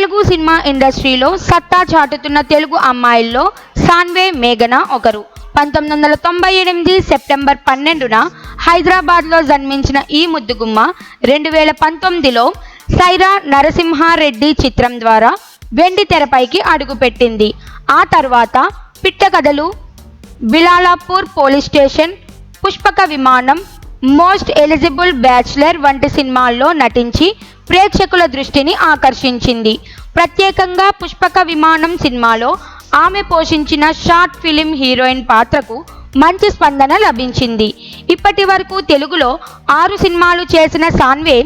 Telugu cinema ఇండస్ట్రీలో సత్తా చాటుతున్న తెలుగు అమ్మాయిల్లో సాన్వే మేఘన ఒకరు. 1998 సెప్టెంబర్ 12న హైదరాబాద్లో జన్మించిన ఈ ముద్దుగుమ్మ 2019లో సైరా నరసింహారెడ్డి చిత్రం ద్వారా వెండి తెరపైకి అడుగుపెట్టింది. ఆ తర్వాత పిట్టకథలు, బిలాలాపూర్ పోలీస్ స్టేషన్, పుష్పక విమానం, మోస్ట్ ఎలిజిబుల్ బ్యాచ్లర్ వంటి సినిమాల్లో నటించి ప్రేక్షకుల దృష్టిని ఆకర్షించింది. ప్రత్యేకంగా పుష్పక విమానం సినిమాలో ఆమె పోషించిన షార్ట్ ఫిలిం హీరోయిన్ పాత్రకు మంచి స్పందన లభించింది. ఇప్పటి వరకు తెలుగులో 6 సినిమాలు చేసిన సాన్వే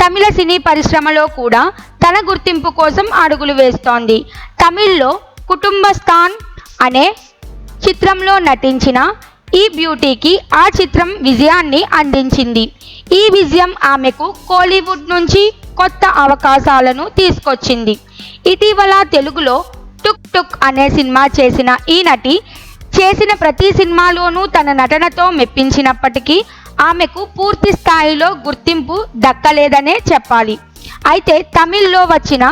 తమిళ సినీ పరిశ్రమలో కూడా తన గుర్తింపు కోసం అడుగులు వేస్తోంది. తమిళ్లో కుటుంబస్థాన్ అనే చిత్రంలో నటించిన ఈ బ్యూటీకి ఆ చిత్రం విజయాన్ని అందించింది. ఈ విజయం ఆమెకు కోలీవుడ్ నుంచి కొత్త అవకాశాలను తీసుకొచ్చింది. ఇటీవల తెలుగులో టుక్ టుక్ అనే సినిమా చేసిన ఈ నటి చేసిన ప్రతి సినిమాలోనూ తన నటనతో మెప్పించినప్పటికీ ఆమెకు పూర్తి స్థాయిలో గుర్తింపు దక్కలేదనే చెప్పాలి. అయితే తమిళ్లో వచ్చిన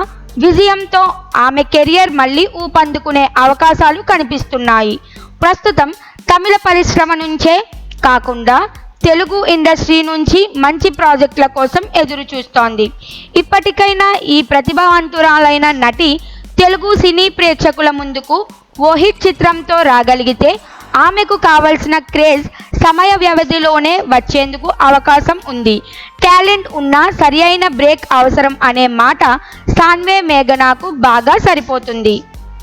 విజయంతో ఆమె కెరియర్ మళ్ళీ ఊపందుకునే అవకాశాలు కనిపిస్తున్నాయి. ప్రస్తుతం తమిళ పరిశ్రమ నుంచే కాకుండా తెలుగు ఇండస్ట్రీ నుంచి మంచి ప్రాజెక్టుల కోసం ఎదురు చూస్తోంది. ఇప్పటికైనా ఈ ప్రతిభావంతురాలైన నటి తెలుగు సినీ ప్రేక్షకుల ముందుకు ఓ హిట్ చిత్రంతో రాగలిగితే ఆమెకు కావలసిన క్రేజ్ సమయ వ్యవధిలోనే వచ్చేందుకు అవకాశం ఉంది. టాలెంట్ ఉన్నా సరియైన బ్రేక్ అవసరం అనే మాట సాన్వే మేఘనాకు బాగా సరిపోతుంది.